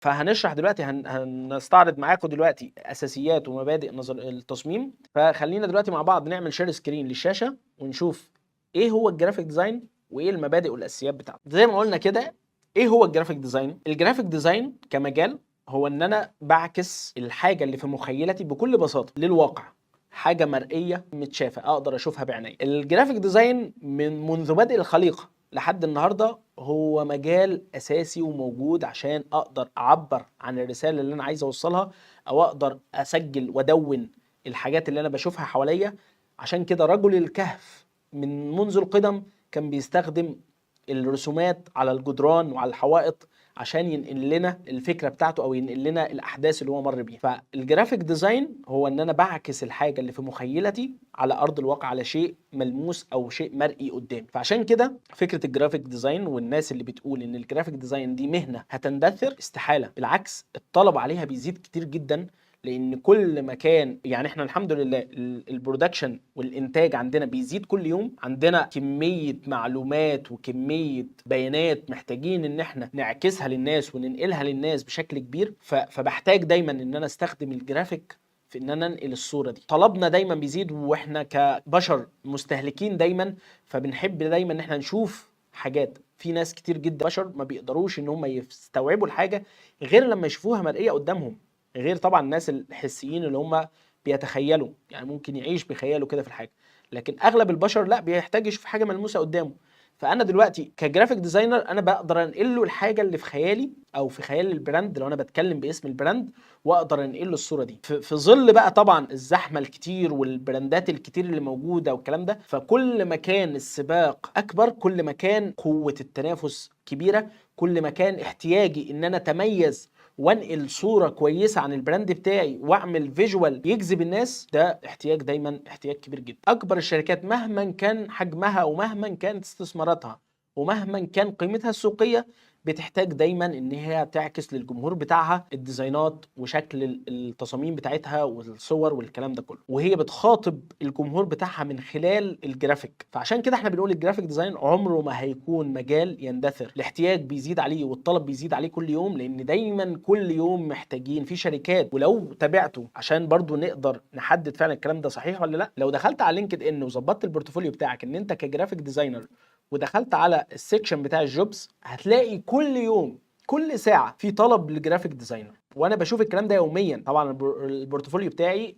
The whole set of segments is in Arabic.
فهنشرح دلوقتي هنستعرض معاكم دلوقتي اساسيات ومبادئ نظر التصميم. فخلينا دلوقتي مع بعض نعمل شير سكرين للشاشه ونشوف ايه هو الجرافيك ديزاين وايه المبادئ والاساسيات بتاعته. زي ما قلنا كده، ايه هو الجرافيك ديزاين؟ الجرافيك ديزاين كمجال هو ان انا بعكس الحاجه اللي في مخيلتي بكل بساطه للواقع، حاجه مرئيه متشافه اقدر اشوفها بعيني. الجرافيك ديزاين منذ بدء الخليقه لحد النهارده هو مجال اساسي وموجود عشان اقدر اعبر عن الرساله اللي انا عايز اوصلها، او اقدر اسجل وادون الحاجات اللي انا بشوفها حواليا. عشان كده رجل الكهف من منذ القدم كان بيستخدم الرسومات على الجدران وعلى الحوائط عشان ينقل لنا الفكره بتاعته او ينقل لنا الاحداث اللي هو مر بيها. فالجرافيك ديزاين هو ان انا بعكس الحاجه اللي في مخيلتي على ارض الواقع، على شيء ملموس او شيء مرئي قدامي. فعشان كده فكره الجرافيك ديزاين والناس اللي بتقول ان الجرافيك ديزاين دي مهنه هتندثر، استحاله. بالعكس، الطلب عليها بيزيد كتير جدا، لان كل مكان يعني احنا الحمد لله البرودكشن والانتاج عندنا بيزيد كل يوم. عندنا كميه معلومات وكميه بيانات محتاجين ان احنا نعكسها للناس وننقلها للناس بشكل كبير. فبحتاج دايما ان انا استخدم الجرافيك في ان انا انقل الصوره دي. طلبنا دايما بيزيد واحنا كبشر مستهلكين دايما، فبنحب دايما ان احنا نشوف حاجات. في ناس كتير جدا بشر ما بيقدروش ان هم يستوعبوا الحاجه غير لما يشوفوها مرئيه قدامهم، غير طبعا الناس الحسيين اللي هم بيتخيلوا، يعني ممكن يعيش بخياله كده في الحاجه. لكن اغلب البشر لا، بيحتاج يشوف حاجه ملموسه قدامه. فانا دلوقتي كجرافيك ديزاينر انا بقدر انقل له الحاجه اللي في خيالي او في خيال البراند لو انا بتكلم باسم البراند، واقدر انقل له الصوره دي في ظل بقى طبعا الزحمه الكتير والبراندات الكتير اللي موجوده والكلام ده. فكل ما كان السباق اكبر، كل ما كان قوه التنافس كبيره، كل ما كان احتياجي ان انا اتميز وانقل صوره كويسه عن البراند بتاعي واعمل فيجوال يجذب الناس. ده احتياج، دايما احتياج كبير جدا. اكبر الشركات مهما كان حجمها ومهما كانت استثماراتها ومهما كان قيمتها السوقيه، بتحتاج دايما ان هي تعكس للجمهور بتاعها الديزاينات وشكل التصاميم بتاعتها والصور والكلام ده كله، وهي بتخاطب الجمهور بتاعها من خلال الجرافيك. فعشان كده احنا بنقول الجرافيك ديزاين عمره ما هيكون مجال يندثر. الاحتياج بيزيد عليه والطلب بيزيد عليه كل يوم، لان دايما كل يوم محتاجين في شركات. ولو تابعته عشان برضو نقدر نحدد فعلا الكلام ده صحيح ولا لا، لو دخلت على لينكد ان وظبطت البورتفوليو بتاعك ان انت كجرافيك ديزاينر ودخلت على السكشن بتاع الجوبز، هتلاقي كل يوم كل ساعه في طلب لجرافيك ديزاينر. وانا بشوف الكلام ده يوميا. طبعا البورتفوليو بتاعي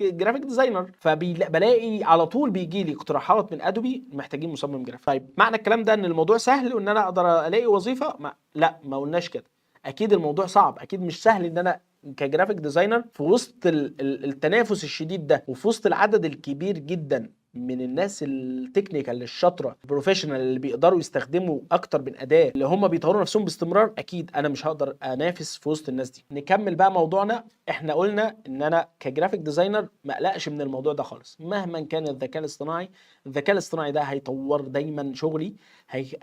جرافيك ديزاينر، فبلاقي على طول بيجي لي اقتراحات من ادوبي محتاجين مصمم جرافيك. طيب معنى الكلام ده ان الموضوع سهل وان انا اقدر الاقي وظيفه؟ لا، ما قلناش كده. اكيد الموضوع صعب، اكيد مش سهل ان انا كجرافيك ديزاينر في وسط التنافس الشديد ده وفي وسط العدد الكبير جدا من الناس التكنيكال الشاطره البروفيشنال اللي بيقدروا يستخدموا اكتر من اداه، اللي هم بيطوروا نفسهم باستمرار. اكيد انا مش هقدر انافس في وسط الناس دي. نكمل بقى موضوعنا. احنا قلنا ان انا كجرافيك ديزاينر ما اقلقش من الموضوع ده خالص مهما كان الذكاء الاصطناعي. الذكاء الاصطناعي ده هيطور دايما شغلي،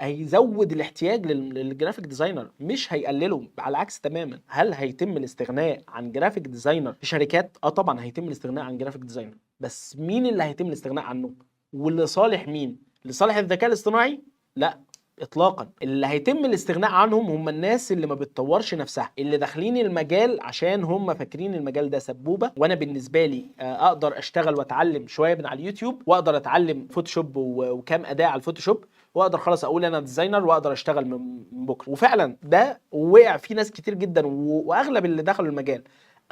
هيزود الاحتياج للجرافيك ديزاينر مش هيقلله، على العكس تماما. هل هيتم الاستغناء عن جرافيك ديزاينر في شركات؟ طبعا هيتم الاستغناء عن جرافيك ديزاينر، بس مين اللي هيتم الاستغناء عنه؟ ولصالح مين؟ لصالح الذكاء الاصطناعي؟ لا اطلاقا. اللي هيتم الاستغناء عنهم هم الناس اللي ما بتطورش نفسها، اللي داخلين المجال عشان هم فاكرين المجال ده سبوبه. وانا بالنسبه لي اقدر اشتغل واتعلم شويه من على اليوتيوب، واقدر اتعلم فوتوشوب وكام اداه على الفوتوشوب، واقدر خلاص اقول انا ديزاينر واقدر اشتغل من بكره. وفعلا ده وقع فيه ناس كتير جدا، واغلب اللي دخلوا المجال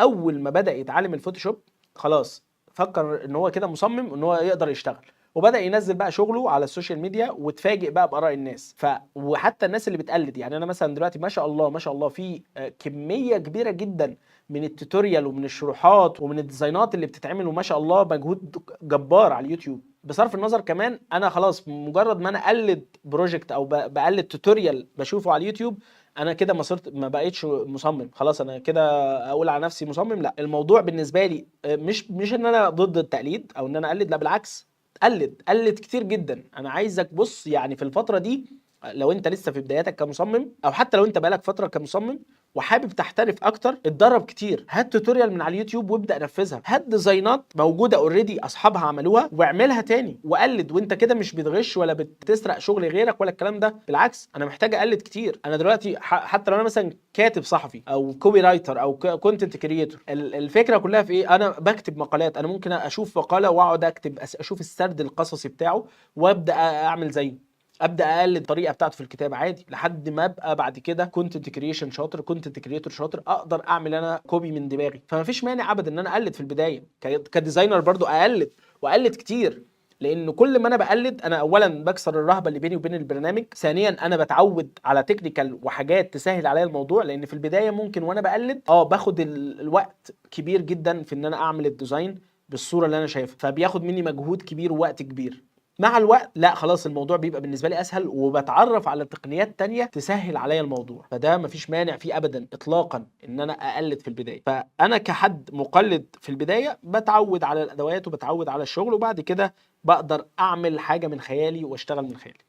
اول ما بدا يتعلم الفوتوشوب خلاص فكر ان هو كده مصمم ان هو يقدر يشتغل، وبدأ ينزل بقى شغله على السوشيال ميديا وتفاجئ بقى بآراء الناس. وحتى الناس اللي بتقلد، يعني انا مثلا دلوقتي ما شاء الله ما شاء الله في كمية كبيرة جدا من التوتوريال ومن الشروحات ومن الديزاينات اللي بتتعمل، وما شاء الله مجهود جبار على اليوتيوب. بصرف النظر كمان انا خلاص مجرد ما انا اقلد بروجكت او بقلد توتوريال بشوفه على اليوتيوب، انا كده ما بقيتش مصمم خلاص. انا كده اقول على نفسي مصمم؟ لا. الموضوع بالنسبه لي مش ان انا ضد التقليد او ان انا اقلد، لا بالعكس. قلد كتير جدا. انا عايزك بص، يعني في الفتره دي لو انت لسه في بداياتك كمصمم او حتى لو انت بقالك فتره كمصمم، وحابب تحترف اكتر، اتدرب كتير، هات توتوريال من على اليوتيوب وابدا نفذها، هات ديزاينات موجوده اوريدي اصحابها عملوها واعملها تاني وقلد. وانت كده مش بتغش ولا بتسرق شغل غيرك ولا الكلام ده، بالعكس انا محتاج اقلد كتير. انا دلوقتي حتى لو انا مثلا كاتب صحفي او كوبي رايتر او كونتنت كريتور، الفكره كلها في ايه؟ انا بكتب مقالات، انا ممكن اشوف مقاله واقعد اكتب، اشوف السرد القصصي بتاعه وابدا اعمل زيه، ابدا اقلد الطريقه بتاعته في الكتابه عادي، لحد ما ابقى بعد كده كونتنت كريشن شاطر، كونتنت كريتور شاطر، اقدر اعمل انا كوبي من دماغي. فما فيش مانع ابدا ان انا اقلد في البدايه، كديزاينر برضو اقلد واقلد كتير. لان كل ما انا بقلد انا اولا بكسر الرهبه اللي بيني وبين البرنامج، ثانيا انا بتعود على تكنيكال وحاجات تسهل عليا الموضوع. لان في البدايه ممكن وانا بقلد باخد الوقت كبير جدا في ان انا اعمل الديزاين بالصوره اللي انا شايفها، فبياخد مني مجهود كبير ووقت كبير. مع الوقت لا خلاص الموضوع بيبقى بالنسبه لي اسهل، وبتعرف على تقنيات تانية تسهل عليا الموضوع. فده مفيش مانع فيه ابدا اطلاقا ان انا اقلد في البدايه. فانا كحد مقلد في البدايه بتعود على الادوات وبتعود على الشغل، وبعد كده بقدر اعمل حاجه من خيالي واشتغل من خيالي.